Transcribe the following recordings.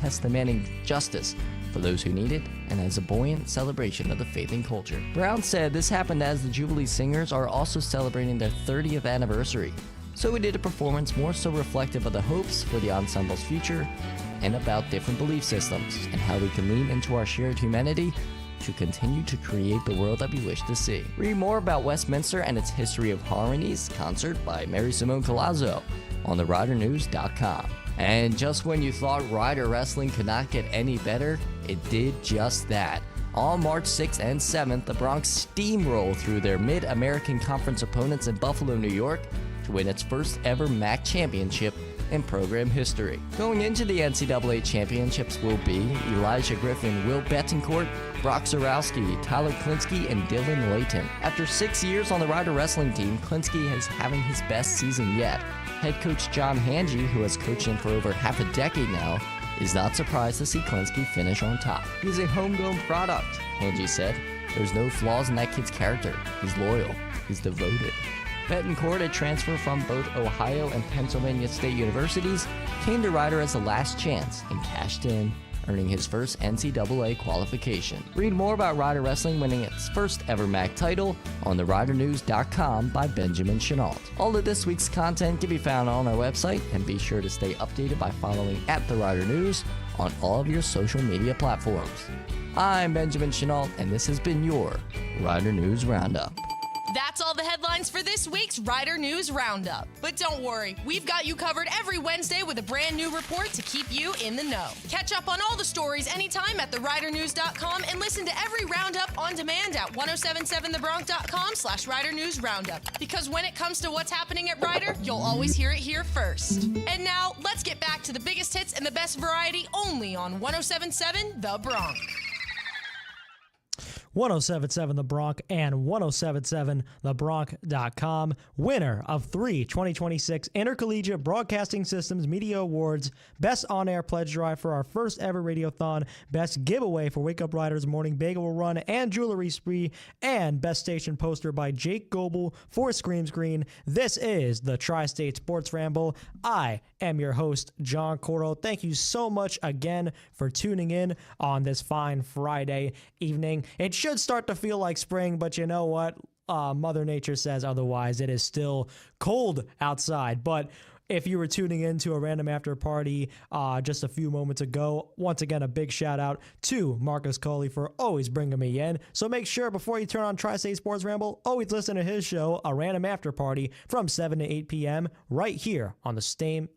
protest demanding justice for those who need it, and as a buoyant celebration of the faith and culture. Brown said this happened as the Jubilee Singers are also celebrating their 30th anniversary, so we did a performance more so reflective of the hopes for the ensemble's future and about different belief systems and how we can lean into our shared humanity to continue to create the world that we wish to see. Read more about Westminster and its history of harmonies concert by Mary Simone Collazo on theridernews.com. And just when you thought Rider Wrestling could not get any better, it did just that. On March 6th and 7th, the Bronx steamrolled through their Mid-American Conference opponents in Buffalo, New York to win its first ever MAC championship in program history. Going into the NCAA championships will be Elijah Griffin, Will Betancourt, Brock Zarowski, Tyler Klinsky, and Dylan Layton. After 6 years on the Rider Wrestling team, Klinsky is having his best season yet. Head coach John Hange, who has coached him for over half a decade now, is not surprised to see Klinsky finish on top. He's a homegrown product, Hange said. There's no flaws in that kid's character. He's loyal. He's devoted. Betancourt, a transfer from both Ohio and Pennsylvania State Universities, came to Rider as a last chance and cashed in, earning his first NCAA qualification. Read more about Rider Wrestling winning its first ever MAC title on theridernews.com by Benjamin Chenault. All of this week's content can be found on our website, and be sure to stay updated by following @TheRiderNews on all of your social media platforms. I'm Benjamin Chenault, and this has been your Rider News Roundup. That's all the headlines for this week's Rider News Roundup. But don't worry, we've got you covered every Wednesday with a brand new report to keep you in the know. Catch up on all the stories anytime at theridernews.com and listen to every roundup on demand at 1077thebronx.com/Rider News Roundup. Because when it comes to what's happening at Rider, you'll always hear it here first. And now, let's get back to the biggest hits and the best variety only on 1077 The Bronx. 1077 The Bronx and 1077thebronx.com. Winner of 3 2026 Intercollegiate Broadcasting Systems Media Awards, Best On-Air Pledge Drive for our first ever Radiothon, Best Giveaway for Wake Up Riders Morning Bagel Run and Jewelry Spree, and Best Station Poster by Jake Goebel for Scream Screen. This is the Tri-State Sports Ramble. I am your host, John Cordell. Thank you so much again for tuning in on this fine Friday evening. It should start to feel like spring, but you know what? Mother Nature says otherwise. It is still cold outside. But if you were tuning in to a random after party just a few moments ago, once again, a big shout out to Marcus Coley for always bringing me in. So make sure before you turn on Tri-State Sports Ramble, always listen to his show, A Random After Party, from 7 to 8 p.m. right here on the same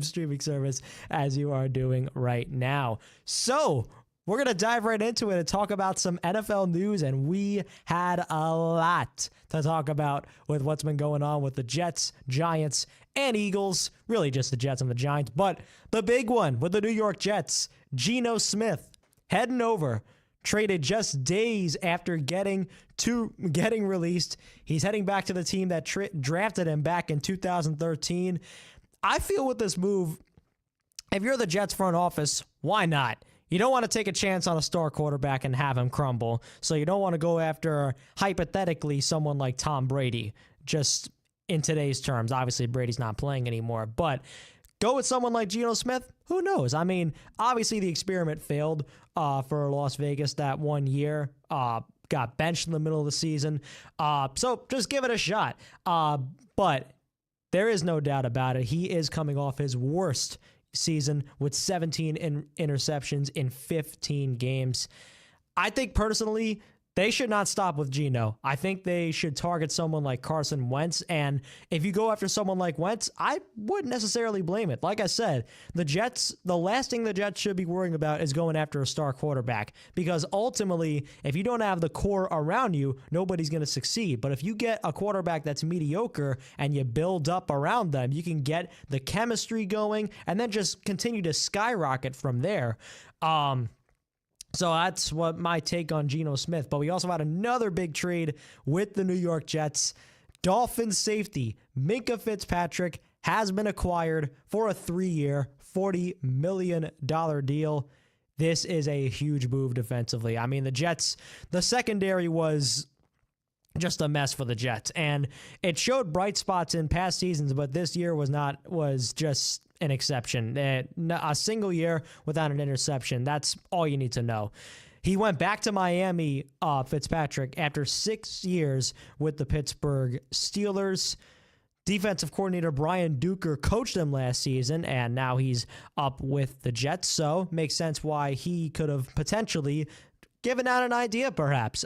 streaming service as you are doing right now. So we're going to dive right into it and talk about some NFL news, and we had a lot to talk about with what's been going on with the Jets, Giants, and Eagles. Really just the Jets and the Giants, but the big one with the New York Jets, Geno Smith, heading over, traded just days after getting released. He's heading back to the team that drafted him back in 2013. I feel with this move, if you're the Jets front office, why not? You don't want to take a chance on a star quarterback and have him crumble. So you don't want to go after, hypothetically, someone like Tom Brady, just in today's terms. Obviously, Brady's not playing anymore. But go with someone like Geno Smith? Who knows? I mean, obviously the experiment failed for Las Vegas that 1 year. Got benched in the middle of the season. So just give it a shot. But there is no doubt about it. He is coming off his worst season with 17 interceptions in 15 games. I think personally, they should not stop with Geno. I think they should target someone like Carson Wentz. And if you go after someone like Wentz, I wouldn't necessarily blame it. Like I said, the last thing the Jets should be worrying about is going after a star quarterback. Because ultimately, if you don't have the core around you, nobody's going to succeed. But if you get a quarterback that's mediocre and you build up around them, you can get the chemistry going and then just continue to skyrocket from there. So that's what my take on Geno Smith. But we also had another big trade with the New York Jets. Dolphins safety Minkah Fitzpatrick has been acquired for a 3-year, $40 million deal. This is a huge move defensively. I mean, the Jets, the secondary was just a mess for the Jets. And it showed bright spots in past seasons, but this year was just an exception. A single year without an interception. That's all you need to know. He went back to Miami, Fitzpatrick, after 6 years with the Pittsburgh Steelers. Defensive coordinator Brian Duker coached him last season, and now he's up with the Jets. So makes sense why he could have potentially given out an idea, perhaps.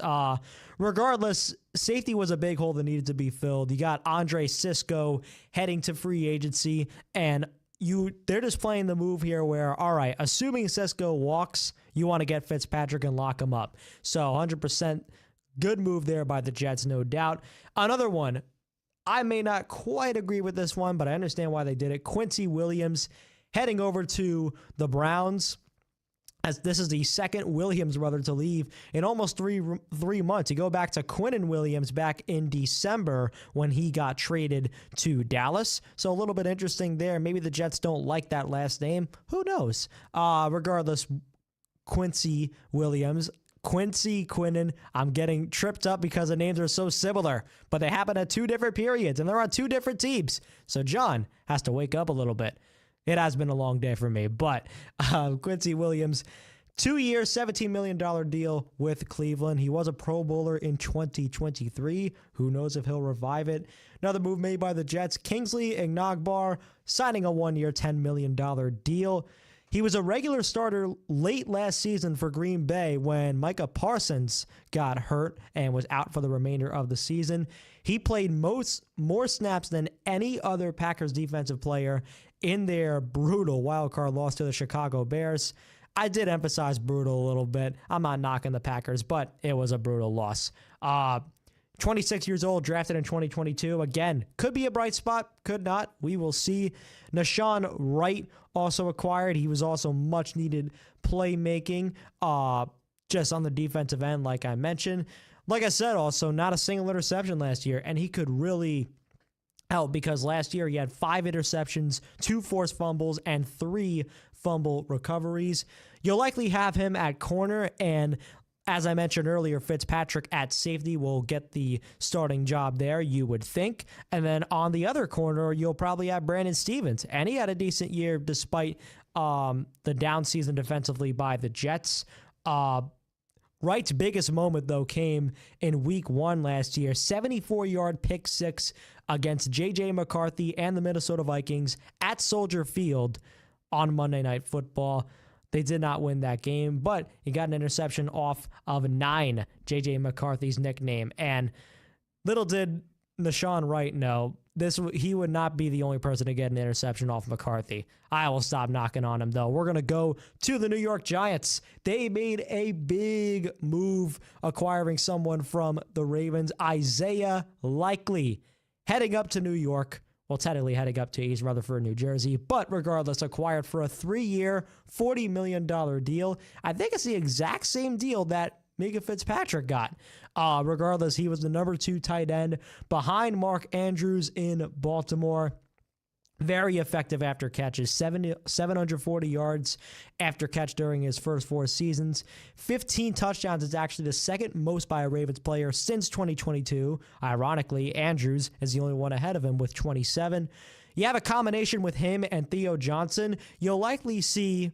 Regardless, safety was a big hole that needed to be filled. You got Andre Cisco heading to free agency, and they're just playing the move here where, all right, assuming Cisco walks, you want to get Fitzpatrick and lock him up. So 100% good move there by the Jets, no doubt. Another one, I may not quite agree with this one, but I understand why they did it. Quincy Williams heading over to the Browns, as this is the second Williams brother to leave in almost three months. You go back to Quinnen Williams back in December when he got traded to Dallas. So a little bit interesting there. Maybe the Jets don't like that last name. Who knows? Regardless, Quincy Williams, Quinnen. I'm getting tripped up because the names are so similar, but they happen at two different periods and they're on two different teams. So John has to wake up a little bit. It has been a long day for me, but Quincy Williams, 2 years, $17 million deal with Cleveland. He was a Pro Bowler in 2023. Who knows if he'll revive it? Another move made by the Jets, Kingsley Enagbare, signing a 1 year, $10 million deal. He was a regular starter late last season for Green Bay when Micah Parsons got hurt and was out for the remainder of the season. He played more snaps than any other Packers defensive player in their brutal wildcard loss to the Chicago Bears. I did emphasize brutal a little bit. I'm not knocking the Packers, but it was a brutal loss. 26 years old, drafted in 2022. Again, could be a bright spot, could not. We will see. Nashawn Wright also acquired. He was also much needed playmaking just on the defensive end, like I mentioned. Like I said, also not a single interception last year, and he could really help because last year he had 5 interceptions, 2 forced fumbles, and 3 fumble recoveries. You'll likely have him at corner, and as I mentioned earlier, Fitzpatrick at safety will get the starting job there, you would think. And then on the other corner, you'll probably have Brandon Stevens. And he had a decent year despite the down season defensively by the Jets. Wright's biggest moment, though, came in week 1 last year. 74-yard pick six against J.J. McCarthy and the Minnesota Vikings at Soldier Field on Monday Night Football. They did not win that game, but he got an interception off of 9, J.J. McCarthy's nickname. And little did Nashawn Wright know, he would not be the only person to get an interception off McCarthy. I will stop knocking on him, though. We're going to go to the New York Giants. They made a big move acquiring someone from the Ravens, Isaiah Likely, heading up to New York. Well, technically heading up to East Rutherford, New Jersey, but regardless, acquired for a 3-year, $40 million deal. I think it's the exact same deal that Minka Fitzpatrick got. Regardless, he was the number 2 tight end behind Mark Andrews in Baltimore. Very effective after catches, 740 yards after catch during his first 4 seasons. 15 touchdowns is actually the second most by a Ravens player since 2022. Ironically, Andrews is the only one ahead of him with 27. You have a combination with him and Theo Johnson. You'll likely see,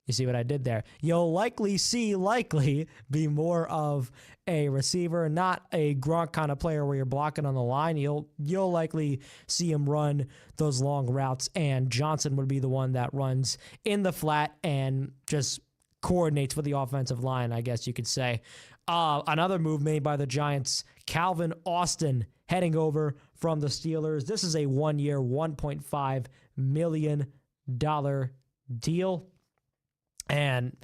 you see what I did there? You'll likely see Likely be more of a receiver, not a Gronk kind of player where you're blocking on the line. You'll likely see him run those long routes, and Johnson would be the one that runs in the flat and just coordinates with the offensive line, I guess you could say. Another move made by the Giants, Calvin Austin heading over from the Steelers. This is a 1-year, $1.5 million deal. And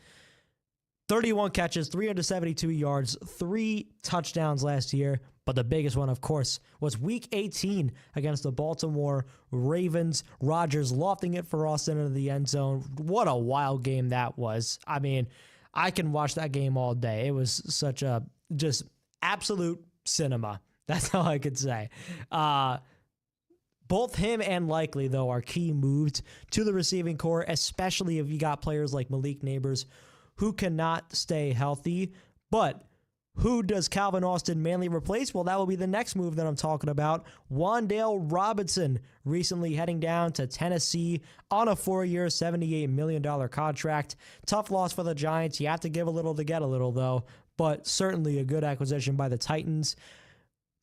31 catches, 372 yards, 3 touchdowns last year. But the biggest one, of course, was Week 18 against the Baltimore Ravens. Rodgers lofting it for Austin into the end zone. What a wild game that was. I mean, I can watch that game all day. It was such a just absolute cinema. That's all I could say. Both him and Likely, though, are key moves to the receiving core, especially if you got players like Malik Neighbors who cannot stay healthy, but Who does Calvin Austin mainly replace? Well, that will be the next move that I'm talking about. Wan'Dale Robinson recently heading down to Tennessee on a 4-year, $78 million contract. Tough loss for the Giants. You have to give a little to get a little, though, but certainly a good acquisition by the Titans.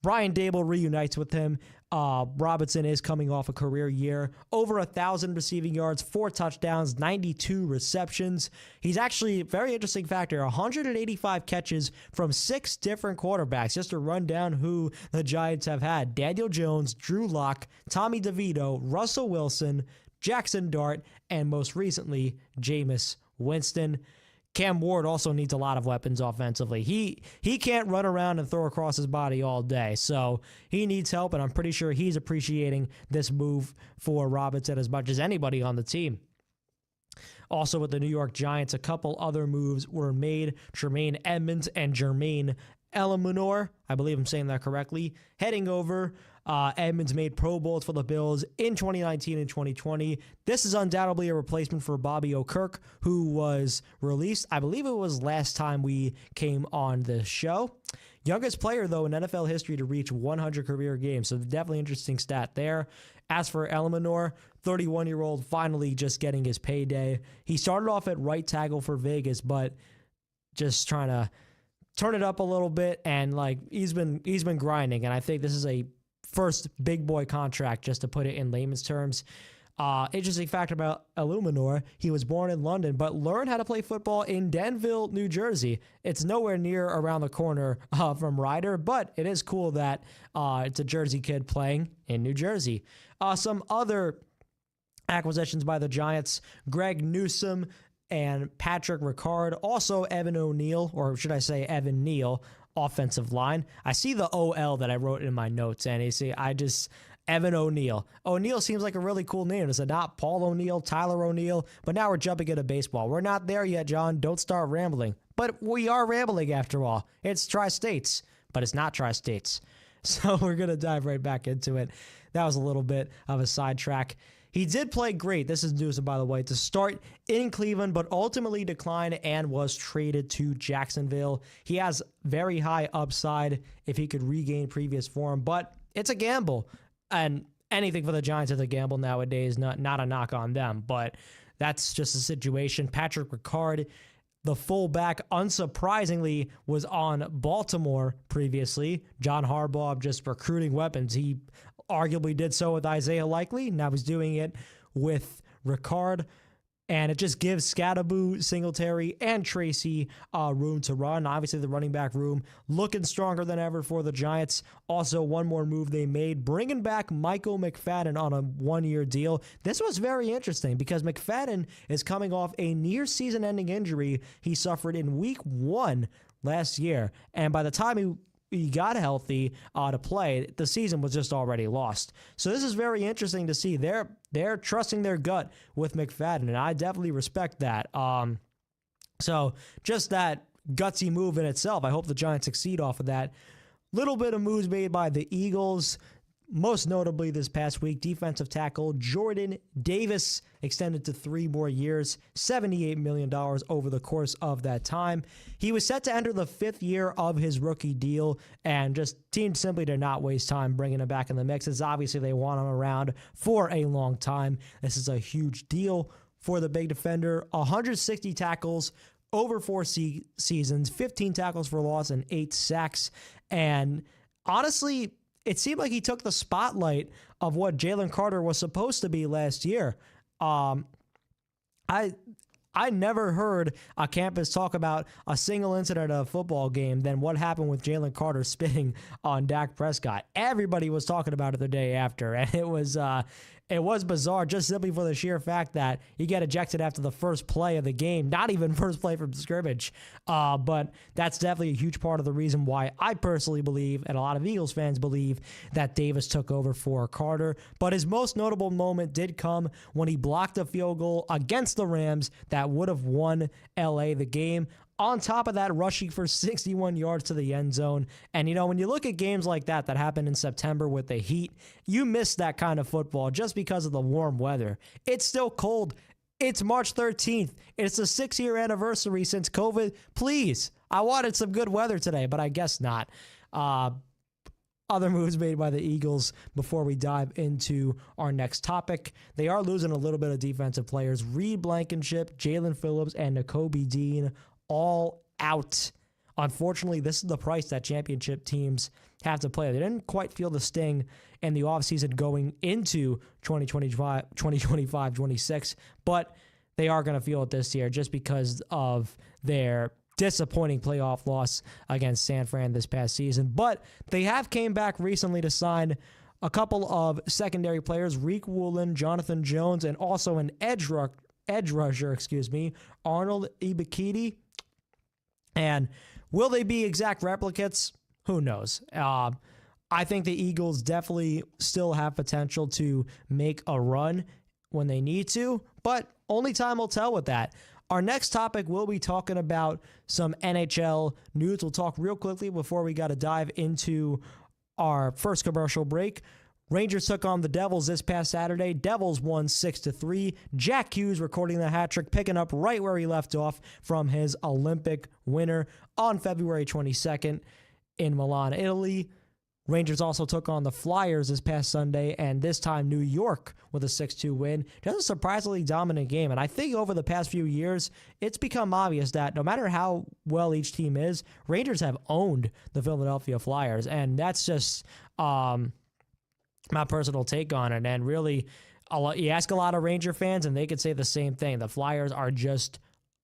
Brian Dable reunites with him. Robinson is coming off a career year. Over 1,000 receiving yards, 4 touchdowns, 92 receptions. He's actually, very interesting factor, 185 catches from 6 different quarterbacks. Just to run down who the Giants have had. Daniel Jones, Drew Lock, Tommy DeVito, Russell Wilson, Jackson Dart, and most recently, Jameis Winston. Cam Ward also needs a lot of weapons offensively. He can't run around and throw across his body all day, so he needs help, and I'm pretty sure he's appreciating this move for Robinson as much as anybody on the team. Also with the New York Giants, a couple other moves were made. Tremaine Edmonds and Jermaine Eluemunor, I believe I'm saying that correctly, heading over. Edmonds made Pro Bowls for the Bills in 2019 and 2020. This is undoubtedly a replacement for Bobby O'Kirk, who was released, I believe it was last time we came on the show. Youngest player, though, in NFL history to reach 100 career games, so definitely interesting stat there. As for Eluemunor, 31-year-old, finally just getting his payday. He started off at right tackle for Vegas, but just trying to turn it up a little bit, and he's been grinding, and I think this is a first big boy contract, just to put it in layman's terms. Interesting fact about Eluemunor, he was born in London, but learned how to play football in Denville, New Jersey. It's nowhere near around the corner from Ryder, but it is cool that it's a Jersey kid playing in New Jersey. Some other acquisitions by the Giants, Greg Newsome and Patrick Ricard, also Evan O'Neal, or should I say Evan Neal, offensive line. I see the OL that I wrote in my notes, and you see, Evan O'Neal. O'Neal seems like a really cool name. Is it not Paul O'Neal, Tyler O'Neal? But now we're jumping into baseball. We're not there yet, John. Don't start rambling. But we are rambling after all. It's Tri-States, but it's not Tri-States. So we're going to dive right back into it. That was a little bit of a sidetrack. He did play great, this is news, by the way, to start in Cleveland, but ultimately declined and was traded to Jacksonville. He has very high upside if he could regain previous form, but it's a gamble. And anything for the Giants is a gamble nowadays, not a knock on them, but that's just a situation. Patrick Ricard, the fullback, unsurprisingly, was on Baltimore previously. John Harbaugh just recruiting weapons. He arguably did so with Isaiah Likely. Now he's doing it with Ricard. And it just gives Scadaboo, Singletary, and Tracy room to run. Obviously, the running back room looking stronger than ever for the Giants. Also, one more move they made, bringing back Michael McFadden on a 1-year deal. This was very interesting because McFadden is coming off a near season-ending injury he suffered in Week 1 last year. And by the time he got healthy to play, the season was just already lost. So this is very interesting to see. They're trusting their gut with McFadden, and I definitely respect that. So just that gutsy move in itself. I hope the Giants succeed off of that. Little bit of moves made by the Eagles. Most notably this past week, defensive tackle Jordan Davis extended to 3 more years, $78 million over the course of that time. He was set to enter the 5th year of his rookie deal, and just teams simply did not waste time bringing him back in the mix, as obviously they want him around for a long time. This is a huge deal for the big defender. 160 tackles over 4 seasons, 15 tackles for loss, and 8 sacks. And honestly, it seemed like he took the spotlight of what Jalen Carter was supposed to be last year. I never heard a campus talk about a single incident at a football game than what happened with Jalen Carter spitting on Dak Prescott. Everybody was talking about it the day after, and it was bizarre just simply for the sheer fact that you get ejected after the first play of the game, not even first play from scrimmage. But that's definitely a huge part of the reason why I personally believe, and a lot of Eagles fans believe, that Davis took over for Carter. But his most notable moment did come when he blocked a field goal against the Rams that would have won LA the game. On top of that, rushing for 61 yards to the end zone. And, when you look at games like that happened in September with the Heat, you miss that kind of football just because of the warm weather. It's still cold It's March 13th. It's the 6-year anniversary since COVID. Please, I wanted some good weather today, but I guess not. Other moves made by the Eagles before we dive into our next topic. They are losing a little bit of defensive players. Reed Blankenship, Jalen Phillips, and Nakobe Dean all out. Unfortunately, this is the price that championship teams have to play. They didn't quite feel the sting in the offseason going into 2025-26, but they are going to feel it this year just because of their disappointing playoff loss against San Fran this past season. But they have came back recently to sign a couple of secondary players, Reek Woolen, Jonathan Jones, and also an edge rusher, Arnold Ibikiti. And will they be exact replicates? Who knows? I think the Eagles definitely still have potential to make a run when they need to, but only time will tell with that. Our next topic, we'll be talking about some NHL news. We'll talk real quickly before we got to dive into our first commercial break. Rangers took on the Devils this past Saturday. Devils won 6-3. Jack Hughes recording the hat trick, picking up right where he left off from his Olympic winner on February 22nd in Milan, Italy. Rangers also took on the Flyers this past Sunday, and this time New York with a 6-2 win. Just a surprisingly dominant game, and I think over the past few years, it's become obvious that no matter how well each team is, Rangers have owned the Philadelphia Flyers, and that's just my personal take on it. And really, you ask a lot of Ranger fans, and they could say the same thing. The Flyers are just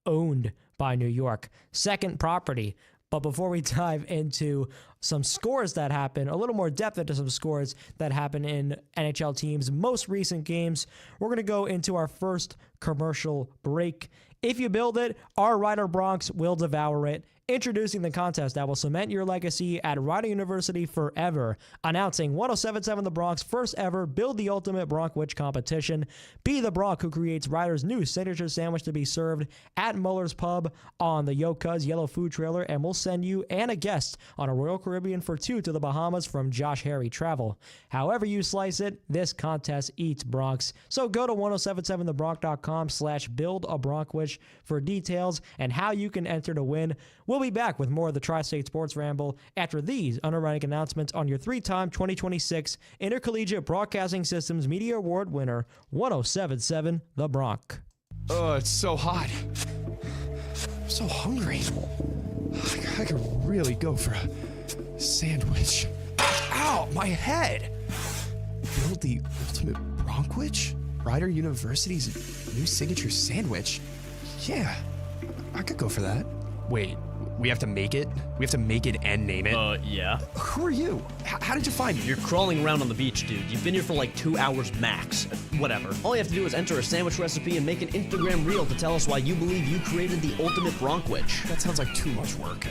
owned by New York. Second property. But before we dive into some scores that happen, a little more depth into some scores that happen in NHL teams' most recent games, we're going to go into our first commercial break. If you build it, our Rider Bronx will devour it. Introducing the contest that will cement your legacy at Rider University forever. Announcing 1077 The Bronx first ever Build the Ultimate Bronkwich competition. Be the Bronc who creates Rider's new signature sandwich to be served at Muller's Pub on the Yoka's Yellow Food Trailer, and we'll send you and a guest on a Royal Caribbean for 2 to the Bahamas from Josh Harry Travel. However you slice it, this contest eats Bronx. So go to 1077thebronc.com/build-a-Bronkwich for details and how you can enter to win. We'll be back with more of the Tri-State Sports Ramble after these underwriting announcements on your 3-time 2026 Intercollegiate Broadcasting Systems Media Award winner, 1077 The Bronc. Oh, it's so hot. I'm so hungry. I could really go for a sandwich. Ow, my head. Build the ultimate Bronkwich? Rider University's new signature sandwich? Yeah, I could go for that. Wait, we have to make it? We have to make it and name it? Yeah. Who are you? How did you find me? You're crawling around on the beach, dude. You've been here for like 2 hours max. Whatever. All you have to do is enter a sandwich recipe and make an Instagram reel to tell us why you believe you created the ultimate Bronkwich. That sounds like too much work.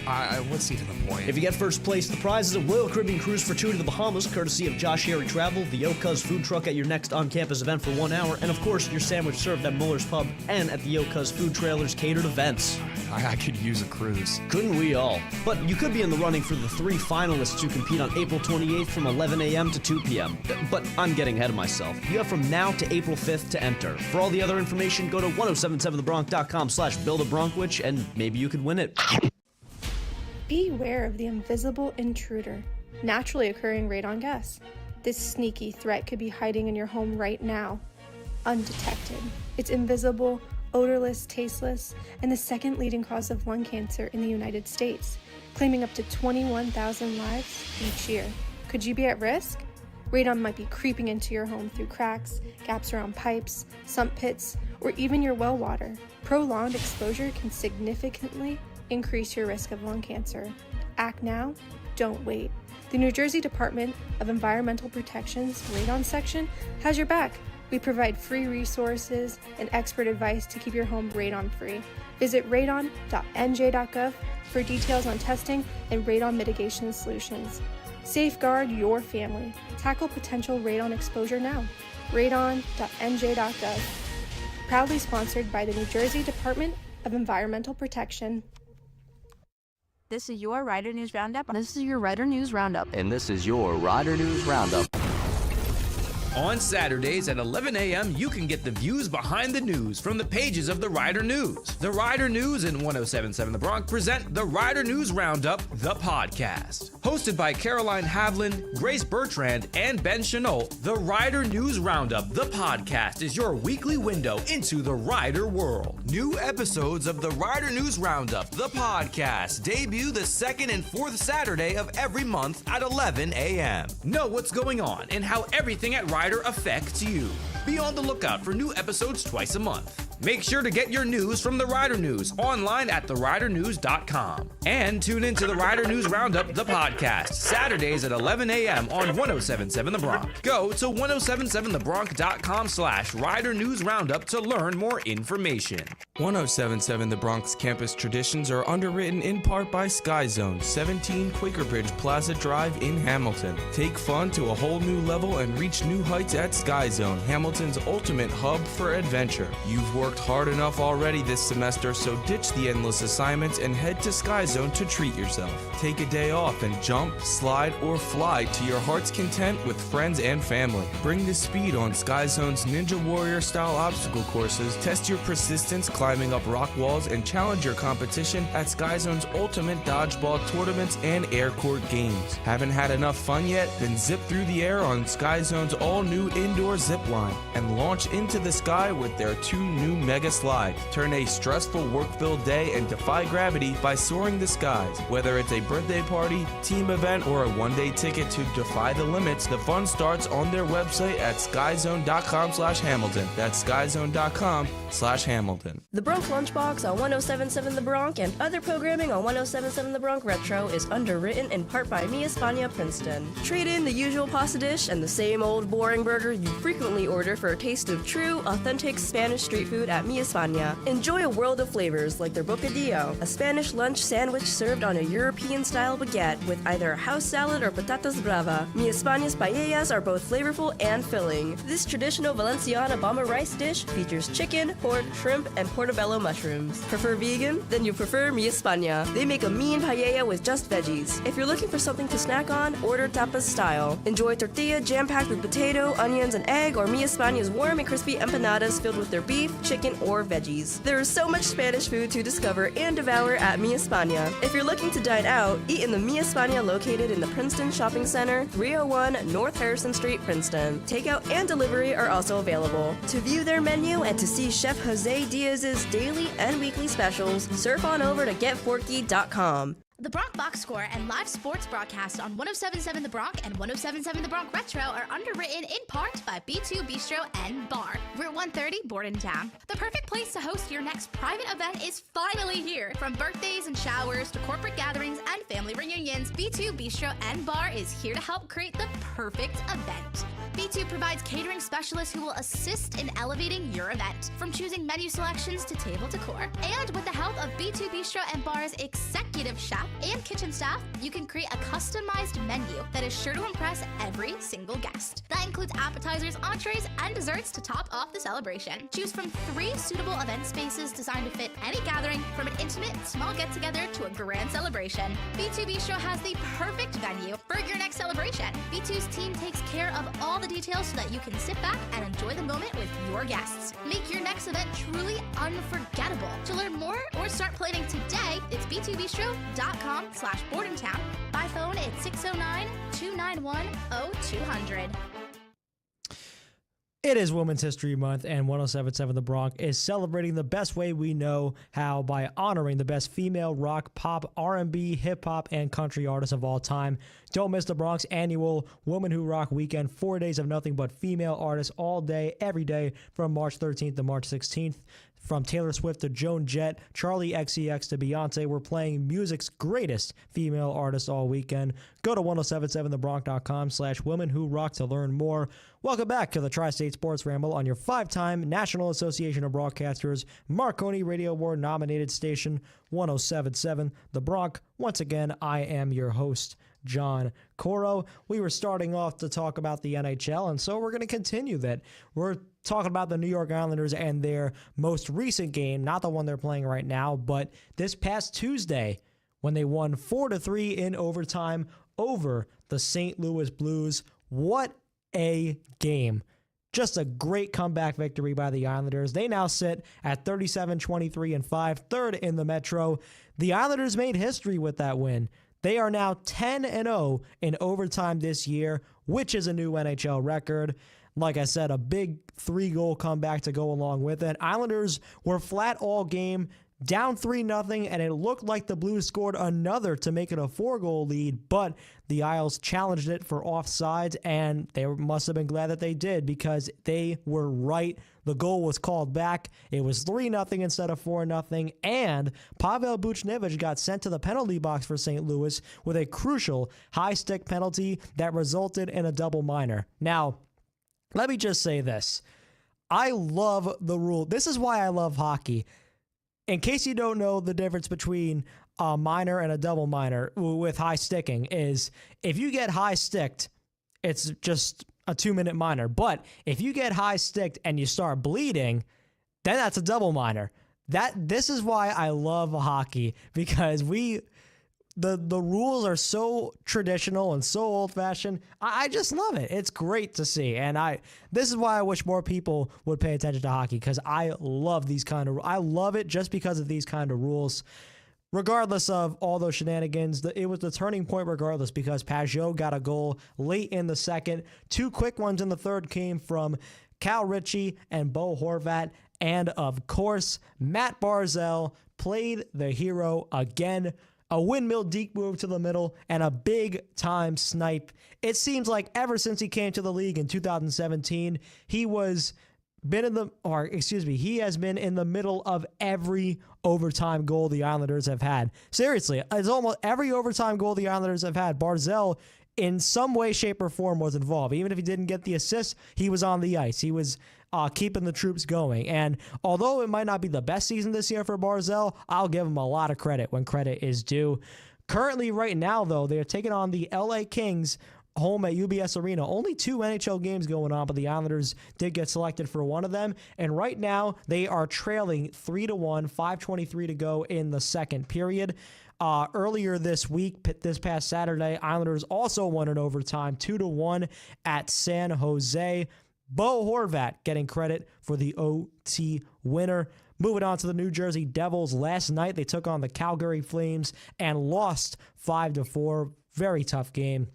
What's even the point? If you get first place, the prize is a Royal Caribbean cruise for 2 to the Bahamas, courtesy of Josh Harry Travel, the Yoka's food truck at your next on-campus event for 1 hour, and of course, your sandwich served at Muller's Pub and at the Yoka's food trailer's catered events. I could use a cruise. Couldn't we all? But you could be in the running for the 3 finalists who compete on April 28th from 11 a.m. to 2 p.m. But I'm getting ahead of myself. You have from now to April 5th to enter. For all the other information, go to 1077thebronc.com/build-a-bronkwich and maybe you could win it. Beware of the invisible intruder, naturally occurring radon gas. This sneaky threat could be hiding in your home right now, undetected. It's invisible, odorless, tasteless, and the second leading cause of lung cancer in the United States, claiming up to 21,000 lives each year. Could you be at risk? Radon might be creeping into your home through cracks, gaps around pipes, sump pits, or even your well water. Prolonged exposure can significantly increase your risk of lung cancer. Act now, don't wait. The New Jersey Department of Environmental Protection's Radon section has your back. We provide free resources and expert advice to keep your home radon-free. Visit radon.nj.gov for details on testing and radon mitigation solutions. Safeguard your family. Tackle potential radon exposure now. radon.nj.gov. Proudly sponsored by the New Jersey Department of Environmental Protection. This is your Rider News Roundup. This is your Rider News Roundup. And this is your Rider News Roundup. On Saturdays at 11 a.m., you can get the views behind the news from the pages of the Rider News. The Rider News and 107.7 The Bronx present the Rider News Roundup, the podcast. Hosted by Caroline Havlin, Grace Bertrand, and Ben Chenault, the Rider News Roundup, the podcast, is your weekly window into the Rider world. New episodes of the Rider News Roundup, the podcast, debut the second and fourth Saturday of every month at 11 a.m. Know what's going on and how everything at Rider affects you. Be on the lookout for new episodes twice a month. Make sure to get your news from the Rider News online at theridernews.com. And tune into the Rider News Roundup, the podcast, Saturdays at 11 a.m. on 107.7 The Bronx. Go to 1077thebronx.com/Rider News Roundup to learn more information. 107.7 The Bronx campus traditions are underwritten in part by Sky Zone, 17 Quaker Bridge Plaza Drive in Hamilton. Take fun to a whole new level and reach new heights at Sky Zone, Hamilton's ultimate hub for adventure. You've worked hard enough already this semester, so ditch the endless assignments and head to Sky Zone to treat yourself. Take a day off and jump, slide, or fly to your heart's content with friends and family. Bring the speed on Sky Zone's Ninja Warrior style obstacle courses, test your persistence climbing up rock walls, and challenge your competition at Sky Zone's ultimate dodgeball tournaments and air court games. Haven't had enough fun yet? Then zip through the air on Sky Zone's all-new indoor zip line and launch into the sky with their 2 new mega slides. Turn a stressful work-filled day and defy gravity by soaring the skies. Whether it's a birthday party, team event, or a one-day ticket to defy the limits, the fun starts on their website at skyzone.com/Hamilton. That's skyzone.com/Hamilton. The Bronx Lunchbox on 107.7 The Bronx and other programming on 107.7 The Bronx Retro is underwritten in part by Mi España Princeton. Trade in the usual pasta dish and the same old boring burger you frequently order for a taste of true, authentic Spanish street food at Mi España. Enjoy a world of flavors like their bocadillo, a Spanish lunch sandwich served on a European-style baguette with either a house salad or patatas brava. Mi España's paellas are both flavorful and filling. This traditional Valenciana Bama rice dish features chicken, pork, shrimp, and portobello mushrooms. Prefer vegan? Then you prefer Mi España. They make a mean paella with just veggies. If you're looking for something to snack on, order tapas style. Enjoy tortilla jam-packed with potato, onions, and egg, or Mi España's warm and crispy empanadas filled with their beef, chicken, or veggies. There is so much Spanish food to discover and devour at Mi España. If you're looking to dine out, eat in the Mi España located in the Princeton Shopping Center, 301 North Harrison Street, Princeton. Takeout and delivery are also available. To view their menu and to see Chef Jose Diaz's daily and weekly specials, surf on over to getforky.com. The Bronx Box Score and live sports broadcast on 107.7 The Bronx and 107.7 The Bronx Retro are underwritten in part by B2 Bistro and Bar, Route 130, Bordentown. The perfect place to host your next private event is finally here. From birthdays and showers to corporate gatherings and family reunions, B2 Bistro and Bar is here to help create the perfect event. B2 provides catering specialists who will assist in elevating your event, from choosing menu selections to table decor. And with the help of B2 Bistro and Bar's executive chef and kitchen staff, you can create a customized menu that is sure to impress every single guest. That includes appetizers, entrees, and desserts to top off the celebration. Choose from 3 suitable event spaces designed to fit any gathering, from an intimate, small get-together to a grand celebration. B2 Bistro has the perfect venue for your next celebration. B2's team takes care of all the details so that you can sit back and enjoy the moment with your guests. Make your next event truly unforgettable. To learn more or start planning today, it's b2bistro.com/Bordentown. By phone, it's 609-291-0200. It is Women's History Month, and 107.7 The Bronx is celebrating the best way we know how by honoring the best female rock, pop, R&B, hip-hop, and country artists of all time. Don't miss the Bronx annual Women Who Rock weekend, 4 days of nothing but female artists all day, every day, from March 13th to March 16th. From Taylor Swift to Joan Jett, Charlie XCX to Beyonce, we're playing music's greatest female artists all weekend. Go to 1077thebronx.com/Women Who Rock to learn more. Welcome back to the Tri-State Sports Ramble on your 5-time National Association of Broadcasters Marconi Radio Award nominated station, 1077 The Bronx. Once again, I am your host, John Coro. We were starting off to talk about the NHL, and so we're going to continue that. We're talking about the New York Islanders and their most recent game, not the one they're playing right now, but this past Tuesday when they won 4-3 in overtime over the St. Louis Blues. What a game. Just a great comeback victory by the Islanders. They now sit at 37-23-5, third in the Metro. The Islanders made history with that win. They are now 10-0 in overtime this year, which is a new NHL record. Like I said, a big 3-goal comeback to go along with it. Islanders were flat all game, down 3-0, and it looked like the Blues scored another to make it a 4-goal lead, but the Isles challenged it for offsides, and they must have been glad that they did because they were right. The goal was called back. It was 3-0 instead of 4-0, and Pavel Buchnevich got sent to the penalty box for St. Louis with a crucial high-stick penalty that resulted in a double minor. Now, let me just say this. I love the rule. This is why I love hockey. In case you don't know the difference between a minor and a double minor with high sticking is if you get high sticked, it's just a 2-minute minor. But if you get high sticked and you start bleeding, then that's a double minor. This is why I love hockey, because the rules are so traditional and so old-fashioned. I just love it. It's great to see. And this is why I wish more people would pay attention to hockey, because I love these kind of... I love it just because of these kind of rules. Regardless of all those shenanigans, it was the turning point regardless, because Pajot got a goal late in the second. 2 quick ones in the third came from Cal Ritchie and Bo Horvat. And, of course, Matt Barzal played the hero again. A windmill deke move to the middle, and a big-time snipe. It seems like ever since he came to the league in 2017, he has been in the middle of every overtime goal the Islanders have had. Seriously, it's almost every overtime goal the Islanders have had. Barzal, in some way, shape, or form, was involved. Even if he didn't get the assist, he was on the ice. He was keeping the troops going. And although it might not be the best season this year for Barzal, I'll give him a lot of credit when credit is due. Currently, right now, though, they are taking on the LA Kings home at UBS Arena. Only 2 NHL games going on, but the Islanders did get selected for one of them. And right now, they are trailing 3-1, 5:23 to go in the second period. Earlier this week, this past Saturday, Islanders also won in overtime, 2-1 at San Jose. Bo Horvat getting credit for the OT winner. Moving on to the New Jersey Devils. Last night, they took on the Calgary Flames and lost 5-4. Very tough game.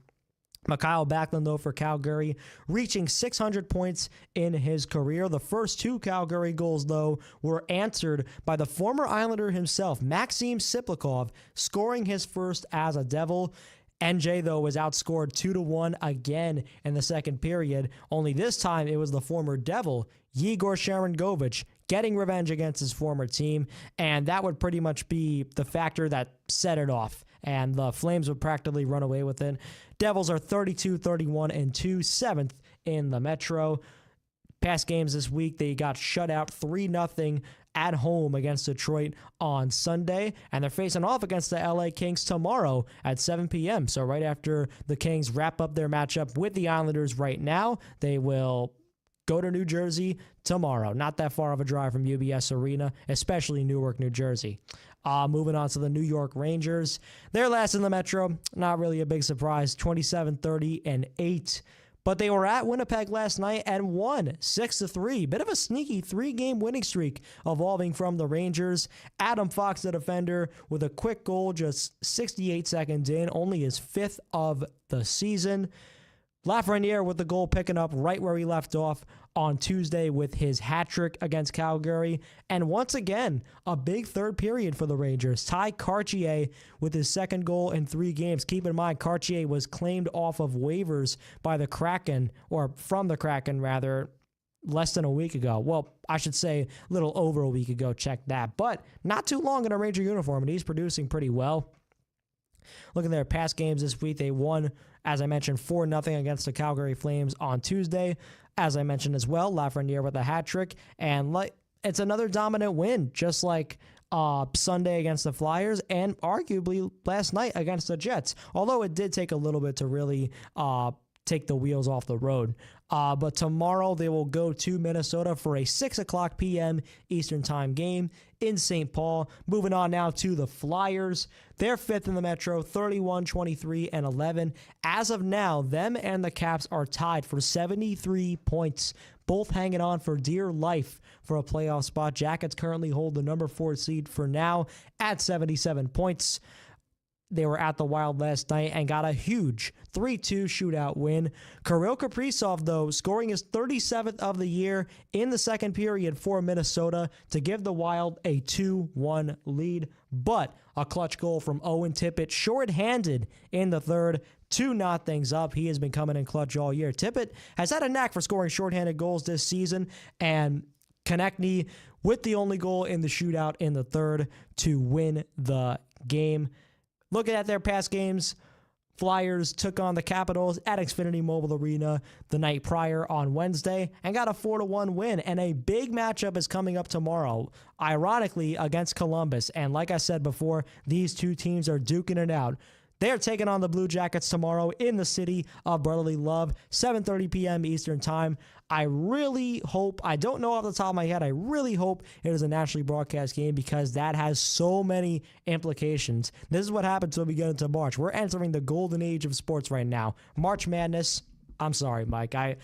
Mikhail Backlund, though, for Calgary, reaching 600 points in his career. The first 2 Calgary goals, though, were answered by the former Islander himself, Maxim Siplikov, scoring his first as a Devil. NJ, though, was outscored 2-1 again in the second period. Only this time, it was the former Devil, Yegor Sharangovich, getting revenge against his former team, and that would pretty much be the factor that set it off, and the Flames would practically run away with it. Devils are 32-31-2, 7th in the Metro. Past games this week, they got shut out 3-0 at home against Detroit on Sunday, and they're facing off against the LA Kings tomorrow at 7 p.m. So right after the Kings wrap up their matchup with the Islanders right now, they will go to New Jersey tomorrow. Not that far of a drive from UBS Arena, especially Newark, New Jersey. Moving on to the New York Rangers. They're last in the Metro. Not really a big surprise, 27-30-8. But they were at Winnipeg last night and won 6-3. Bit of a sneaky 3-game winning streak evolving from the Rangers. Adam Fox, the defender, with a quick goal just 68 seconds in, only his 5th of the season. Lafreniere with the goal picking up right where he left off on Tuesday with his hat trick against Calgary. And once again, a big third period for the Rangers. Ty Cartier with his 2nd goal in 3 games. Keep in mind, Cartier was claimed off of waivers by the Kraken, or from the Kraken rather, less than a week ago. Well, I should say a little over a week ago. Check that. But not too long in a Ranger uniform, and he's producing pretty well. Looking at their past games this week, they won, as I mentioned, 4-0 against the Calgary Flames on Tuesday. As I mentioned as well, Lafreniere with a hat trick. And it's another dominant win, just like Sunday against the Flyers and arguably last night against the Jets. Although it did take a little bit to really take the wheels off the road. But tomorrow they will go to Minnesota for a 6 o'clock p.m. Eastern Time game in St. Paul. Moving on now to the Flyers. They're fifth in the Metro, 31, 23, and 11. As of now, them and the Caps are tied for 73 points, both hanging on for dear life for a playoff spot. Jackets currently hold the number 4 seed for now at 77 points. They were at the Wild last night and got a huge 3-2 shootout win. Kirill Kaprizov, though, scoring his 37th of the year in the second period for Minnesota to give the Wild a 2-1 lead. But a clutch goal from Owen Tippett, shorthanded in the third, to knot things up. He has been coming in clutch all year. Tippett has had a knack for scoring shorthanded goals this season, and Konechny with the only goal in the shootout in the third to win the game. Looking at their past games, Flyers took on the Capitals at Xfinity Mobile Arena the night prior on Wednesday and got a 4-1 win. And a big matchup is coming up tomorrow, ironically, against Columbus. And like I said before, these two teams are duking it out. They're taking on the Blue Jackets tomorrow in the city of brotherly love, 7:30 p.m. Eastern Time. I really hope, I don't know off the top of my head, I really hope it is a nationally broadcast game because that has so many implications. This is what happens when we get into March. We're entering the golden age of sports right now. March Madness. I'm sorry, Mike. I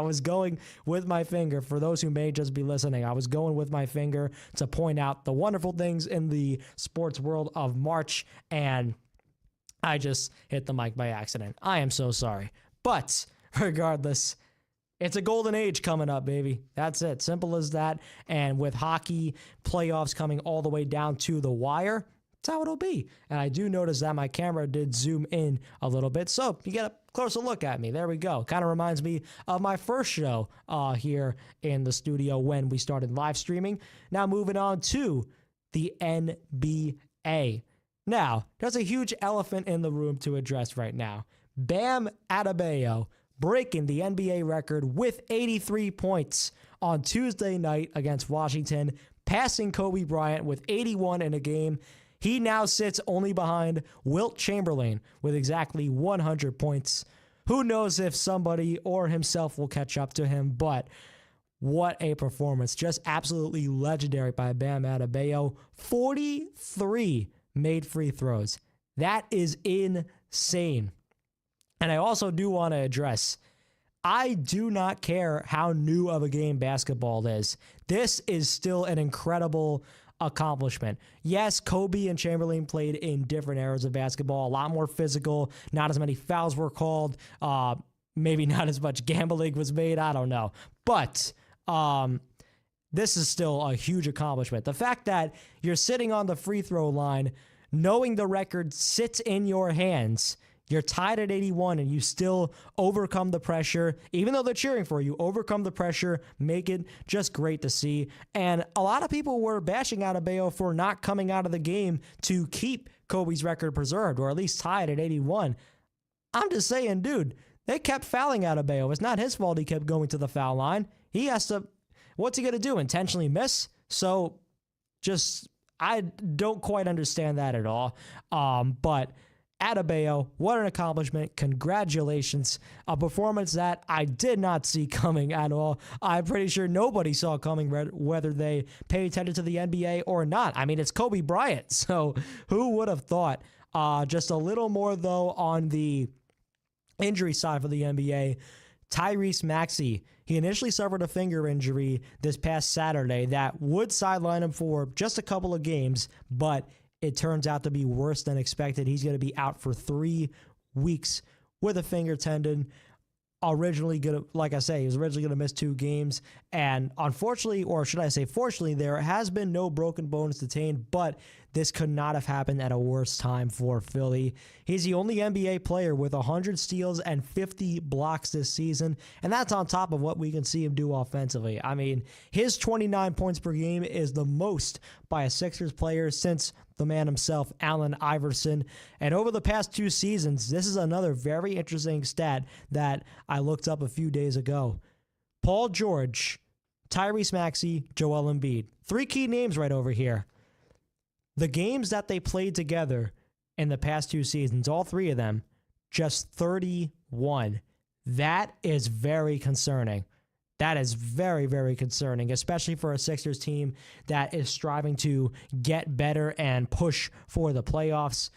was going with my finger, for those who may just be listening, I was going with my finger to point out the wonderful things in the sports world of March, and I just hit the mic by accident. I am so sorry. But regardless, it's a golden age coming up, baby. That's it. Simple as that. And with hockey playoffs coming all the way down to the wire, that's how it'll be. And I do notice that my camera did zoom in a little bit, so you get a closer look at me. There we go. Kind of reminds me of my first show here in the studio when we started live streaming. Now moving on to the NBA. Now, there's a huge elephant in the room to address right now. Bam Adebayo breaking the NBA record with 83 points on Tuesday night against Washington, passing Kobe Bryant with 81 in a game. He now sits only behind Wilt Chamberlain with exactly 100 points. Who knows if somebody or himself will catch up to him, but what a performance. Just absolutely legendary by Bam Adebayo. 43 made free throws. That is insane. And I also do want to address, I do not care how new of a game basketball is. This is still an incredible accomplishment. Yes, Kobe and Chamberlain played in different eras of basketball, a lot more physical, not as many fouls were called, maybe not as much gambling was made, I don't know. But this is still a huge accomplishment. The fact that you're sitting on the free throw line, knowing the record sits in your hands, you're tied at 81 and you still overcome the pressure, even though they're cheering for you, overcome the pressure, make it just great to see. And a lot of people were bashing Adebayo for not coming out of the game to keep Kobe's record preserved, or at least tied at 81. I'm just saying, dude, they kept fouling Adebayo. It's not his fault he kept going to the foul line. He has to, what's he going to do, intentionally miss? So just, I don't quite understand that at all. But Adebayo, what an accomplishment. Congratulations. A performance that I did not see coming at all. I'm pretty sure nobody saw coming, whether they pay attention to the NBA or not. I mean, it's Kobe Bryant, so who would have thought? Just a little more, though, on the injury side for the NBA. Tyrese Maxey, he initially suffered a finger injury this past Saturday that would sideline him for just a couple of games, but it turns out to be worse than expected. He's going to be out for 3 weeks with a finger tendon. Originally going to, like I say, he was originally going to miss 2 games. And unfortunately, or should I say fortunately, there has been no broken bones detained, but this could not have happened at a worse time for Philly. He's the only NBA player with 100 steals and 50 blocks this season, and that's on top of what we can see him do offensively. I mean, his 29 points per game is the most by a Sixers player since the man himself, Allen Iverson. And over the past 2 seasons, this is another very interesting stat that I looked up a few days ago. Paul George, Tyrese Maxey, Joel Embiid. 3 key names right over here. The games that they played together in the past 2 seasons, all 3 of them, just 31 That is very concerning. That is very, very concerning, especially for a Sixers team that is striving to get better and push for the playoffs.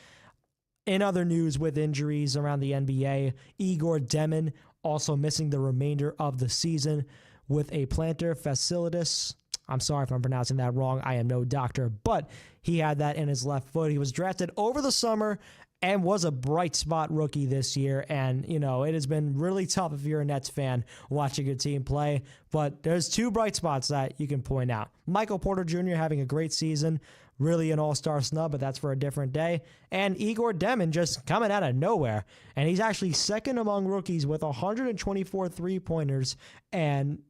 In other news with injuries around the NBA, Igor Demon also missing the remainder of the season with a plantar fasciitis. I'm sorry if I'm pronouncing that wrong. I am no doctor, but he had that in his left foot. He was drafted over the summer and was a bright spot rookie this year. And, you know, it has been really tough if you're a Nets fan watching your team play. But there's two bright spots that you can point out. Michael Porter Jr. having a great season, really an all-star snub, but that's for a different day. And Igor Demon just coming out of nowhere. And he's actually second among rookies with 124 three-pointers. And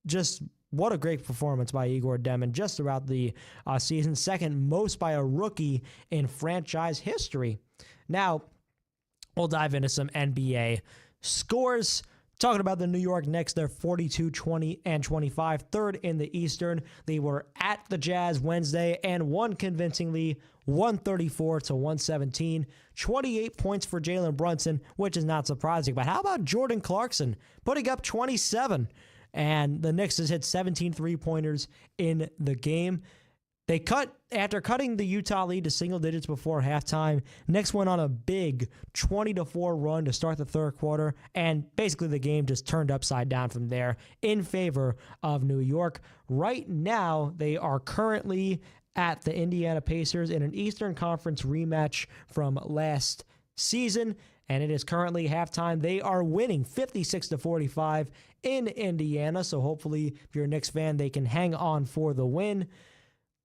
just what a great performance by Igor Demon just throughout the season. Second most by a rookie in franchise history. Now, we'll dive into some NBA scores. Talking about the New York Knicks, they're 42-20-25, third in the Eastern. They were at the Jazz Wednesday and won convincingly 134-117. 28 points for Jalen Brunson, which is not surprising. But how about Jordan Clarkson putting up 27? And the Knicks has hit 17 three-pointers in the game. After cutting the Utah lead to single digits before halftime, Knicks went on a big 20-4 run to start the third quarter, and basically the game just turned upside down from there in favor of New York. Right now, they are currently at the Indiana Pacers in an Eastern Conference rematch from last season, and it is currently halftime. They are winning 56-45 in Indiana, so hopefully, if you're a Knicks fan, they can hang on for the win.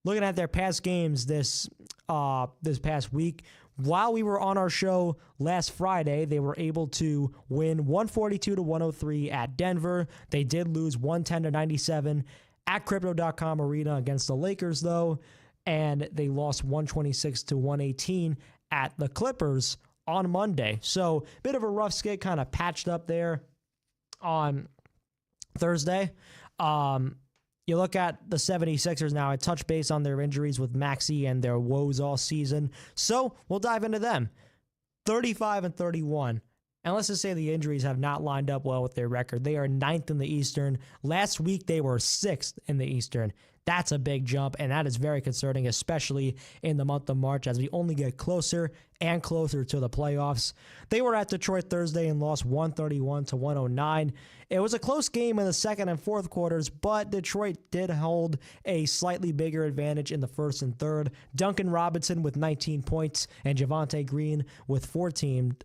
Looking at their past games this past week, while we were on our show last Friday, they were able to win 142-103 at Denver. They did lose 110-97 at Crypto.com Arena against the Lakers, though, and they lost 126-118 at the Clippers on Monday. So, bit of a rough skate, kind of patched up there on Thursday. You look at the 76ers now. I touched base on their injuries with Maxey and their woes all season. So we'll dive into them. 35-31. And let's just say the injuries have not lined up well with their record. They are 9th in the Eastern. Last week, they were 6th in the Eastern. That's a big jump, and that is very concerning, especially in the month of March as we only get closer and closer to the playoffs. They were at Detroit Thursday and lost 131-109. It was a close game in the second and fourth quarters, but Detroit did hold a slightly bigger advantage in the first and third. Duncan Robinson with 19 points and Javonte Green with 14.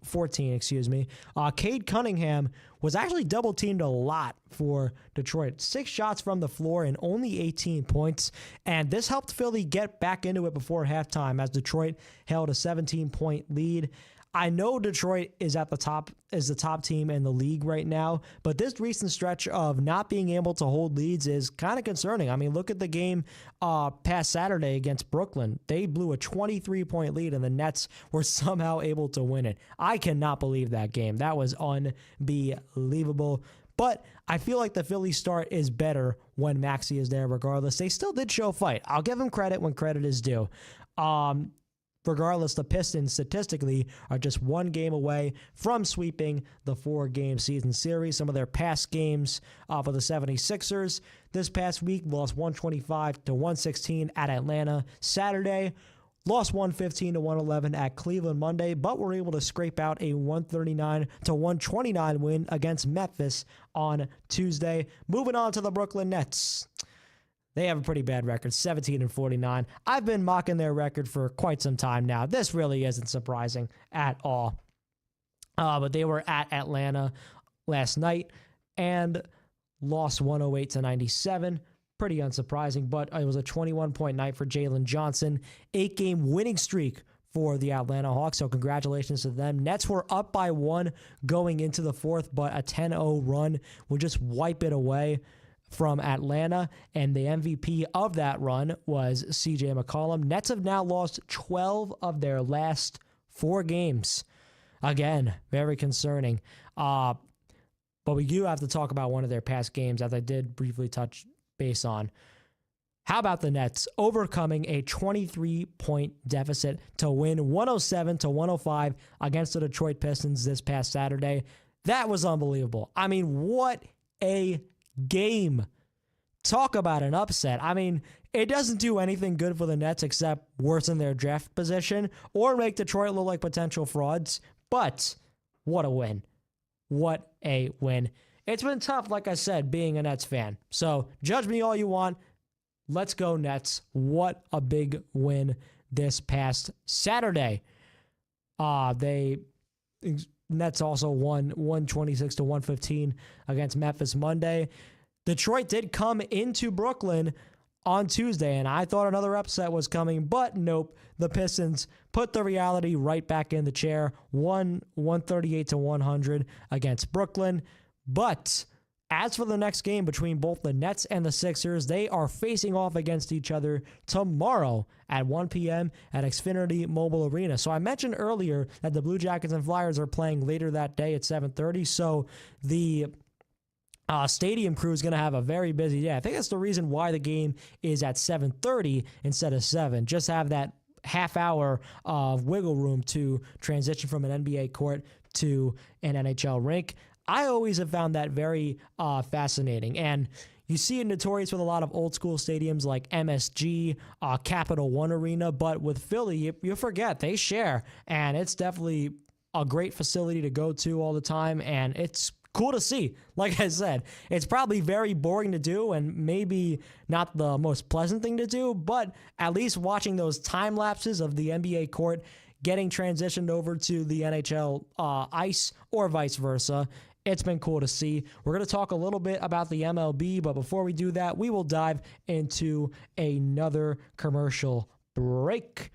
Cade Cunningham was actually double-teamed a lot for Detroit. 6 shots from the floor and only 18 points. And this helped Philly get back into it before halftime as Detroit held a 17-point lead. I know Detroit is the top team in the league right now, but this recent stretch of not being able to hold leads is kind of concerning. I mean, look at the game past Saturday against Brooklyn. They blew a 23-point lead, and the Nets were somehow able to win it. I cannot believe that game. That was unbelievable. But I feel like the Philly start is better when Maxey is there regardless. They still did show fight. I'll give them credit when credit is due. Regardless, the Pistons statistically are just one game away from sweeping the 4-game season series. Some of their past games for the 76ers this past week lost 125-116 at Atlanta Saturday, lost 115-111 at Cleveland Monday, but were able to scrape out a 139-129 win against Memphis on Tuesday. Moving on to the Brooklyn Nets. They have a pretty bad record, 17-49. I've been mocking their record for quite some time now. This really isn't surprising at all. But they were at Atlanta last night and lost 108-97. Pretty unsurprising, but it was a 21-point night for Jalen Johnson. 8-game winning streak for the Atlanta Hawks, so congratulations to them. Nets were up by 1 going into the fourth, but a 10-0 run would just wipe it away from Atlanta, and the MVP of that run was CJ McCollum. Nets have now lost 12 of their last 4 games. Again, very concerning. But we do have to talk about one of their past games, as I did briefly touch base on. How about the Nets overcoming a 23-point deficit to win 107-105 against the Detroit Pistons this past Saturday? That was unbelievable. I mean, what a game. Talk about an upset. I mean, it doesn't do anything good for the Nets except worsen their draft position or make Detroit look like potential frauds. But what a win. What a win. It's been tough, like I said, being a Nets fan. So judge me all you want. Let's go Nets. What a big win this past Saturday. Nets also won 126-115 against Memphis Monday. Detroit did come into Brooklyn on Tuesday, and I thought another upset was coming, but nope. The Pistons put the reality right back in the chair, won 138-100 against Brooklyn. But as for the next game between both the Nets and the Sixers, they are facing off against each other tomorrow at 1 p.m. at Xfinity Mobile Arena. So I mentioned earlier that the Blue Jackets and Flyers are playing later that day at 7:30, so the stadium crew is going to have a very busy day. I think that's the reason why the game is at 7:30 instead of 7. Just have that half hour of wiggle room to transition from an NBA court to an NHL rink. I always have found that very fascinating. And you see it notorious with a lot of old school stadiums like MSG, Capital One Arena, but with Philly, you forget they share. And it's definitely a great facility to go to all the time. And it's cool to see. Like I said, it's probably very boring to do and maybe not the most pleasant thing to do, but at least watching those time lapses of the NBA court getting transitioned over to the NHL ice or vice versa, it's been cool to see. We're going to talk a little bit about the MLB, but before we do that, we will dive into another commercial break.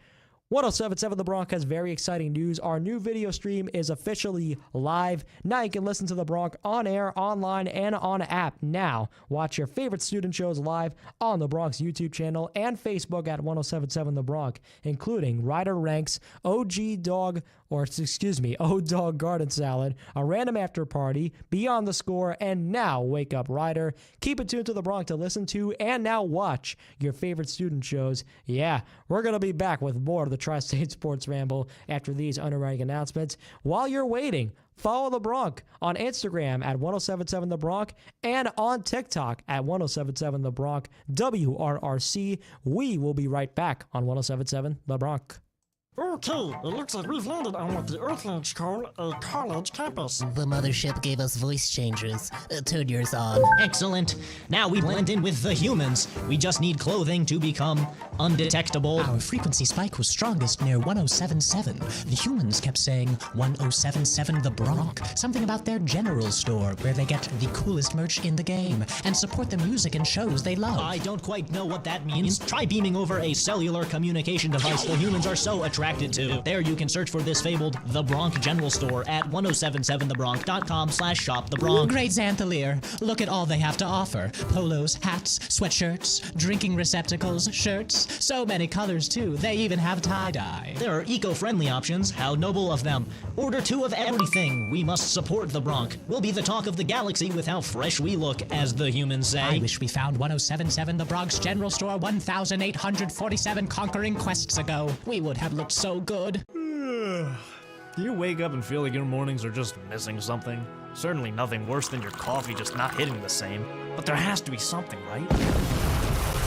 107.7 The Bronx has very exciting news. Our new video stream is officially live. Now you can listen to The Bronx on air, online, and on app. Now, watch your favorite student shows live on The Bronx YouTube channel and Facebook at 107.7 The Bronx, including Ryder Ranks, O-Dog Garden Salad, A Random After Party, Beyond the Score, and now Wake Up Ryder. Keep it tuned to The Bronx to listen to and now watch your favorite student shows. Yeah, we're going to be back with more of the Tri-State Sports Ramble after these underwriting announcements. While you're waiting, follow The Bronx on Instagram at 1077 The Bronx and on TikTok at 1077 The Bronx WRRC. We will be right back on 1077 The Bronx. Okay, it looks like we've landed on what the Earthlings call a college campus. The mothership gave us voice changers. Turn yours on. Excellent. Now we blend in with the humans. We just need clothing to become undetectable. Our frequency spike was strongest near 1077. The humans kept saying 1077 The Bronx. Something about their general store where they get the coolest merch in the game and support the music and shows they love. I don't quite know what that means. Try beaming over a cellular communication device the humans are so attracted to. There you can search for this fabled The Bronx General Store at 1077thebronx.com/shop The Bronx. Great Xanthaleer. Look at all they have to offer. Polos, hats, sweatshirts, drinking receptacles, shirts. So many colors too. They even have tie-dye. There are eco-friendly options. How noble of them. Order 2 of everything. We must support The Bronx. We'll be the talk of the galaxy with how fresh we look, as the humans say. I wish we found 1077 The Bronx General Store 1847 conquering quests ago. We would have looked so good. Do you wake up and feel like your mornings are just missing something? Certainly nothing worse than your coffee just not hitting the same. But there has to be something, right?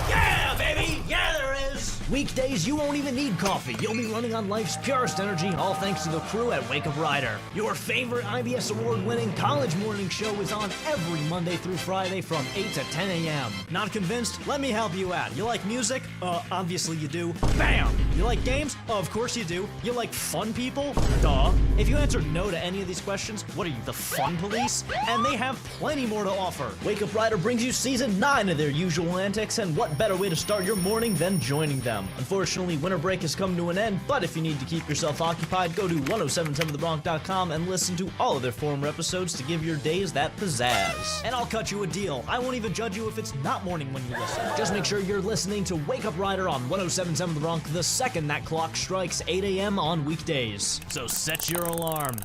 Yeah, baby! Yeah, there is! Weekdays, you won't even need coffee. You'll be running on life's purest energy, all thanks to the crew at Wake Up Ryder. Your favorite IBS award-winning college morning show is on every Monday through Friday from 8 to 10 a.m. Not convinced? Let me help you out. You like music? Obviously you do. Bam! You like games? Of course you do. You like fun people? Duh. If you answered no to any of these questions, what are you, the fun police? And they have plenty more to offer. Wake Up Ryder brings you season 9 of their usual antics, and what better way to start your morning than joining them? Unfortunately, winter break has come to an end, but if you need to keep yourself occupied, go to 1077thebronx.com and listen to all of their former episodes to give your days that pizzazz. And I'll cut you a deal. I won't even judge you if it's not morning when you listen. Just make sure you're listening to Wake Up Ryder on 1077 The Bronx the second that clock strikes 8 a.m. on weekdays. So set your alarm.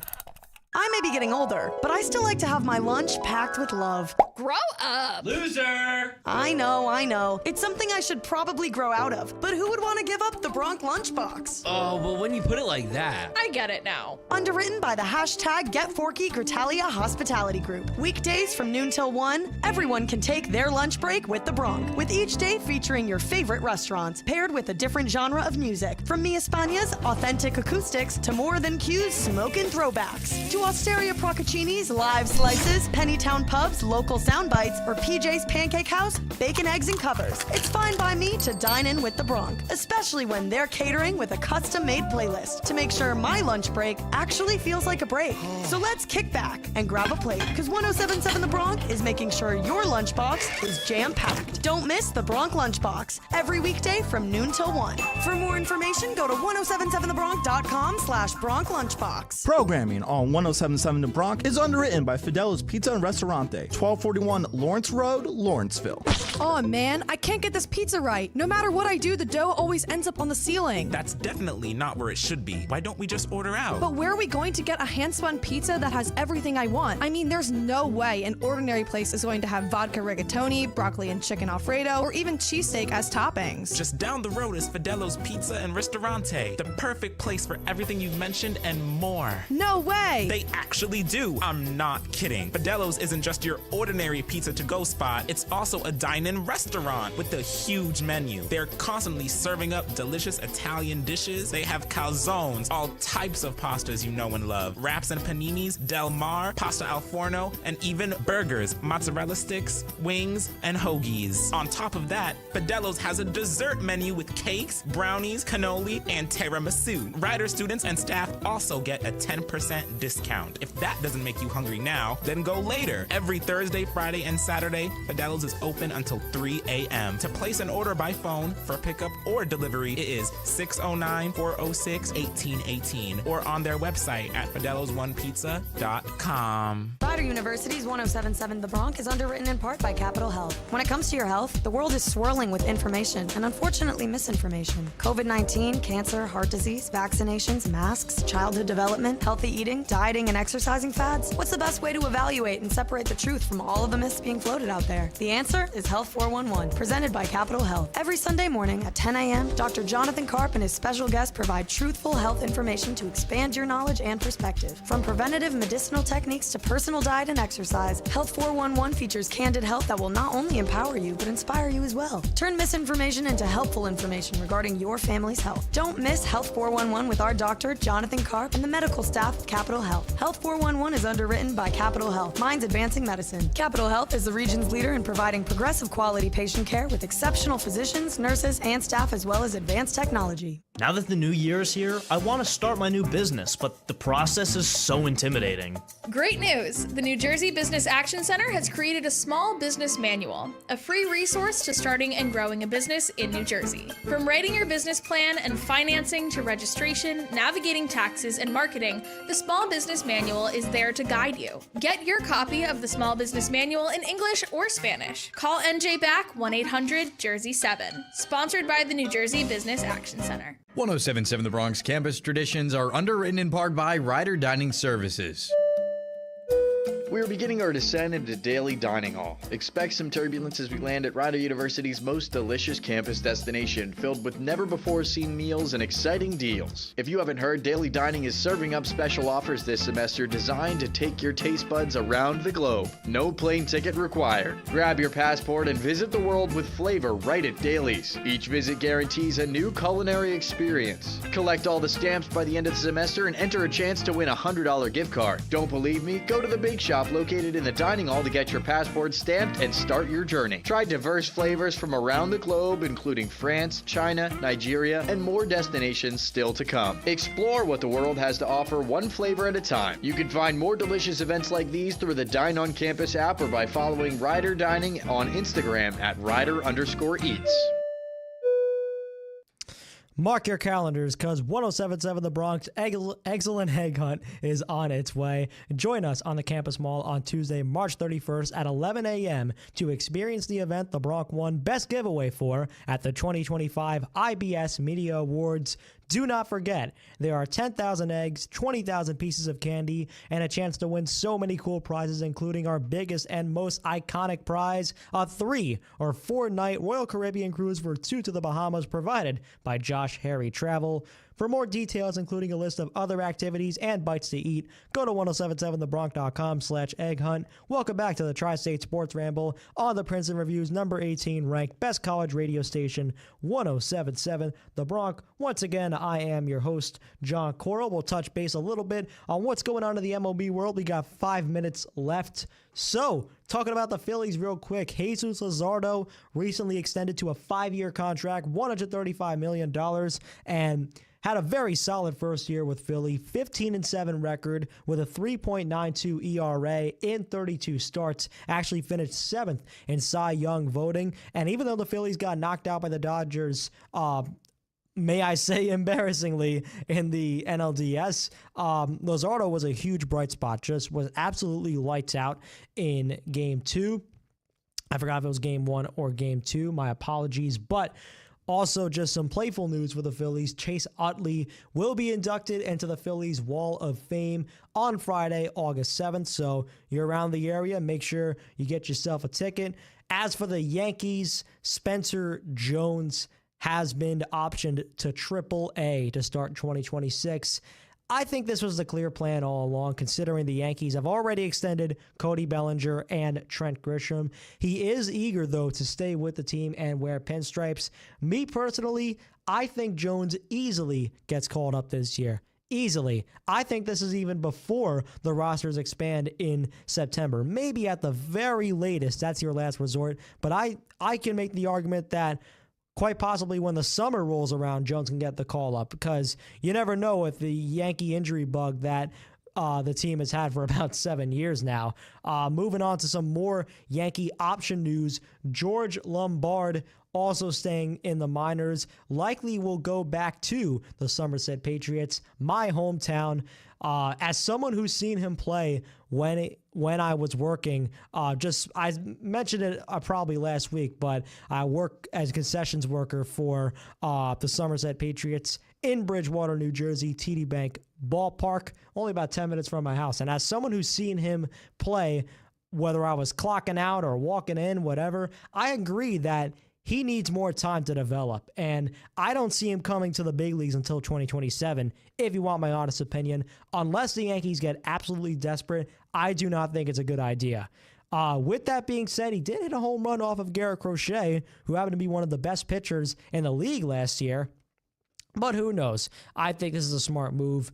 I may be getting older, but I still like to have my lunch packed with love. Grow up. Loser! I know. It's something I should probably grow out of. But who would want to give up the Bronc lunchbox? Oh, well, when you put it like that. I get it now. Underwritten by the hashtag #GetForky Gritalia Hospitality Group. Weekdays from noon till 1, everyone can take their lunch break with the Bronc. With each day featuring your favorite restaurants, paired with a different genre of music. From Mi España's authentic acoustics to More Than Q's smokin' throwbacks. To Osteria Procaccini's live slices, Pennytown Pub's local sound bites, or PJ's Pancake House, bacon, eggs, and covers. It's fine by me to dine in with the Bronc, especially when they're catering with a custom-made playlist to make sure my lunch break actually feels like a break. So let's kick back and grab a plate, because 107.7 The Bronc is making sure your lunchbox is jam-packed. Don't miss the Bronc Lunchbox every weekday from noon till 1. For more information, go to 1077thebronc.com/Bronc Lunchbox. Programming on 107.7 The Bronc is underwritten by Fidelo's Pizza and Restaurante, 1241 Lawrence Road, Lawrenceville. Oh man, I can't get this pizza right. No matter what I do, the dough always ends up on the ceiling. That's definitely not where it should be. Why don't we just order out? But where are we going to get a hand-spun pizza that has everything I want? I mean, there's no way an ordinary place is going to have vodka rigatoni, broccoli and chicken alfredo, or even cheesesteak as toppings. Just down the road is Fidelo's Pizza and Ristorante, the perfect place for everything you've mentioned and more. No way! They actually do. I'm not kidding. Fidelo's isn't just your ordinary pizza to-go spot. It's also a dine-in restaurant with a huge menu. They're constantly serving up delicious Italian dishes. They have calzones, all types of pastas you know and love, wraps and paninis, Del Mar, pasta al forno, and even burgers, mozzarella sticks, wings, and hoagies. On top of that, Fidelo's has a dessert menu with cakes, brownies, cannoli, and tiramisu. Rider students and staff also get a 10% discount. If that doesn't make you hungry now, then go later. Every Thursday, Friday, and Saturday, Fidelo's is open until 3 a.m. To place an order by phone for pickup or delivery, it is 609-406-1818 or on their website at fidelosonepizza.com. Rider University's 107.7 The Bronc is underwritten in part by Capital Health. When it comes to your health, the world is swirling with information and unfortunately misinformation. COVID-19, cancer, heart disease, vaccinations, masks, childhood development, healthy eating, dieting, and exercising fads. What's the best way to evaluate and separate the truth from all of the myths being floated out there? The answer is Health 411, presented by Capital Health. Every Sunday morning at 10 a.m., Dr. Jonathan Karp and his special guests provide truthful health information to expand your knowledge and perspective. From preventative medicinal techniques to personal diet and exercise, Health 411 features candid health that will not only empower you, but inspire you as well. Turn misinformation into helpful information regarding your family's health. Don't miss Health 411 with our doctor, Jonathan Karp, and the medical staff of Capital Health. Health 411 is underwritten by Capital Health, Minds Advancing Medicine. Capital Health is the region's leader in providing progressive quality patient care with exceptional physicians, nurses, and staff, as well as advanced technology. Now that the new year is here, I want to start my new business, but the process is so intimidating. Great news! The New Jersey Business Action Center has created a small business manual, a free resource to starting and growing a business in New Jersey. From writing your business plan and financing to registration, navigating taxes, and marketing, the Small Business Manual is there to guide you. Get your copy of the Small Business Manual in English or Spanish. Call NJ back 1-800-JERSEY-7. Sponsored by the New Jersey Business Action Center. 107.7 The Bronx Campus Traditions are underwritten in part by Rider Dining Services. We are beginning our descent into daily dining hall. Expect some turbulence as we land at Rider University's most delicious campus destination, filled with never-before-seen meals and exciting deals. If you haven't heard, Daily Dining is serving up special offers this semester designed to take your taste buds around the globe. No plane ticket required. Grab your passport and visit the world with flavor right at Daly's. Each visit guarantees a new culinary experience. Collect all the stamps by the end of the semester and enter a chance to win a $100 gift card. Don't believe me? Go to the big shop located in the dining hall to get your passport stamped and start your journey. Try diverse flavors from around the globe, including France, China, Nigeria, and more destinations still to come. Explore what the world has to offer one flavor at a time. You can find more delicious events like these through the Dine on Campus app or by following Rider Dining on Instagram at Rider_Eats. Mark your calendars, because 107.7 The Bronx Excellent Egg Hunt is on its way. Join us on the Campus Mall on Tuesday, March 31st at 11 a.m. to experience the event the Bronx won Best Giveaway for at the 2025 IBS Media Awards Do not forget, there are 10,000 eggs, 20,000 pieces of candy, and a chance to win so many cool prizes, including our biggest and most iconic prize, a 3 or 4 night Royal Caribbean cruise for 2 to the Bahamas, provided by Josh Harry Travel. For more details, including a list of other activities and bites to eat, go to 1077thebronx.com/egg hunt. Welcome back to the Tri-State Sports Ramble on the Princeton Review's number 18 ranked best college radio station, 1077 The Bronx. Once again, I am your host, John Coral. We'll touch base a little bit on what's going on in the MLB world. We got 5 minutes left. So, talking about the Phillies real quick, Jesus Luzardo recently extended to a 5-year contract, $135 million, and had a very solid first year with Philly, 15-7 record with a 3.92 ERA in 32 starts, actually finished 7th in Cy Young voting. And even though the Phillies got knocked out by the Dodgers, may I say embarrassingly, in the NLDS, Luzardo was a huge bright spot, just was absolutely lights out in Game 2. I forgot if it was Game 1 or Game 2. My apologies, but also, just some playful news for the Phillies. Chase Utley will be inducted into the Phillies Wall of Fame on Friday, August 7th. So you're around the area, make sure you get yourself a ticket. As for the Yankees, Spencer Jones has been optioned to AAA to start 2026. I think this was the clear plan all along, considering the Yankees have already extended Cody Bellinger and Trent Grisham. He is eager, though, to stay with the team and wear pinstripes. Me personally, I think Jones easily gets called up this year. Easily. I think this is even before the rosters expand in September. Maybe at the very latest, that's your last resort. But I can make the argument that quite possibly when the summer rolls around, Jones can get the call up, because you never know with the Yankee injury bug that the team has had for about 7 years now. Moving on to some more Yankee option news, George Lombard also staying in the minors, likely will go back to the Somerset Patriots, my hometown. As someone who's seen him play when I was working, I mentioned it probably last week, but I work as a concessions worker for the Somerset Patriots in Bridgewater, New Jersey, TD Bank Ballpark, only about 10 minutes from my house. And as someone who's seen him play, whether I was clocking out or walking in, whatever, I agree that he needs more time to develop, and I don't see him coming to the big leagues until 2027, if you want my honest opinion. Unless the Yankees get absolutely desperate, I do not think it's a good idea. With that being said, he did hit a home run off of Garrett Crochet, who happened to be one of the best pitchers in the league last year, but who knows? I think this is a smart move.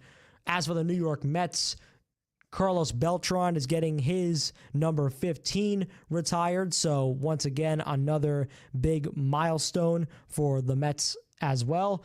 As for the New York Mets, Carlos Beltran is getting his number 15 retired. So once again, another big milestone for the Mets as well.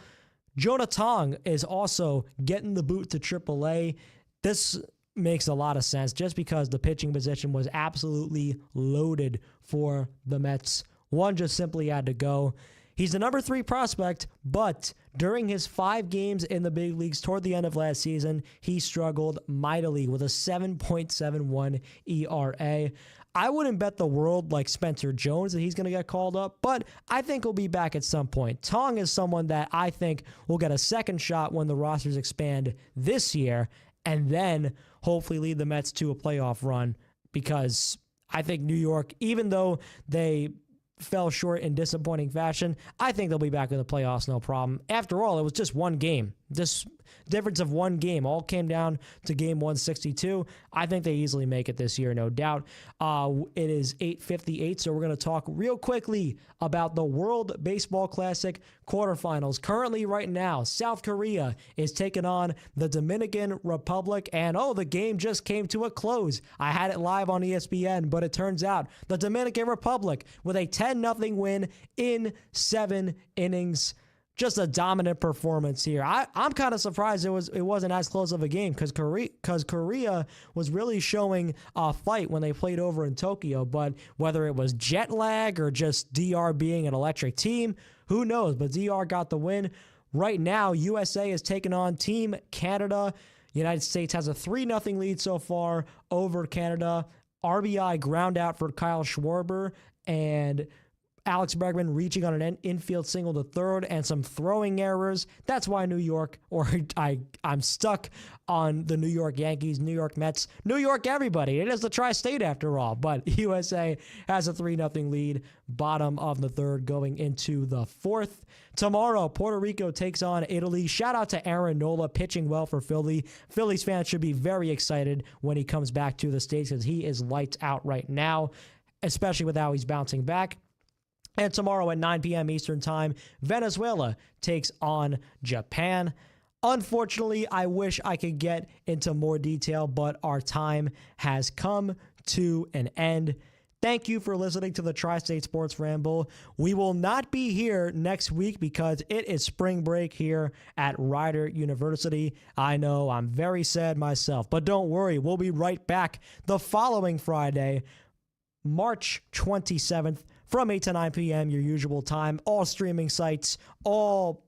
Jonah Tong is also getting the boot to AAA. This makes a lot of sense just because the pitching position was absolutely loaded for the Mets. One just simply had to go. He's the number 3 prospect, but during his 5 games in the big leagues toward the end of last season, he struggled mightily with a 7.71 ERA. I wouldn't bet the world like Spencer Jones that he's going to get called up, but I think he'll be back at some point. Tong is someone that I think will get a second shot when the rosters expand this year, and then hopefully lead the Mets to a playoff run, because I think New York, even though they fell short in disappointing fashion, I think they'll be back in the playoffs, no problem. After all, it was just one game. This difference of one game all came down to game 162. I think they easily make it this year, no doubt. It is 8:58, so we're going to talk real quickly about the World Baseball Classic quarterfinals. Currently, right now, South Korea is taking on the Dominican Republic, and the game just came to a close. I had it live on ESPN, but it turns out the Dominican Republic with a 10-0 win in 7 innings. Just a dominant performance here. I'm kind of surprised it wasn't as close of a game, because Korea was really showing a fight when they played over in Tokyo. But whether it was jet lag or just DR being an electric team, who knows? But DR got the win. Right now, USA is taking on Team Canada. United States has a 3-0 lead so far over Canada. RBI ground out for Kyle Schwarber, and Alex Bregman reaching on an infield single to third, and some throwing errors. That's why New York, or I'm stuck on the New York Yankees, New York Mets, New York everybody. It is the tri-state after all, but USA has a 3-0 lead, bottom of the third going into the fourth. Tomorrow, Puerto Rico takes on Italy. Shout out to Aaron Nola pitching well for Philly. Phillies fans should be very excited when he comes back to the States because he is lights out right now, especially with how he's bouncing back. And tomorrow at 9 p.m. Eastern Time, Venezuela takes on Japan. Unfortunately, I wish I could get into more detail, but our time has come to an end. Thank you for listening to the Tri-State Sports Ramble. We will not be here next week because it is spring break here at Rider University. I know, I'm very sad myself, but don't worry, we'll be right back the following Friday, March 27th, from 8 to 9 p.m., your usual time. All streaming sites, all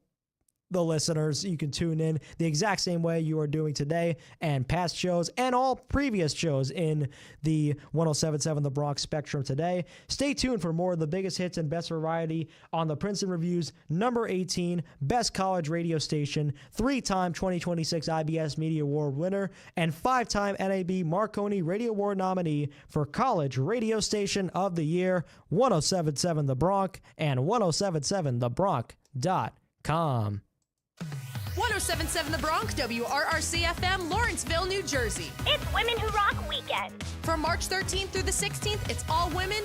the listeners, you can tune in the exact same way you are doing today and past shows and all previous shows in the 107.7 The Bronx Spectrum today. Stay tuned for more of the biggest hits and best variety on the Princeton Review's number 18 best college radio station, 3-time 2026 IBS Media Award winner, and 5-time NAB Marconi Radio Award nominee for College Radio Station of the Year, 107.7 The Bronx and 107.7thebronx.com. 107.7 The Bronx, WRRC-FM, Lawrenceville, New Jersey. It's Women Who Rock Weekend. From March 13th through the 16th, it's all women,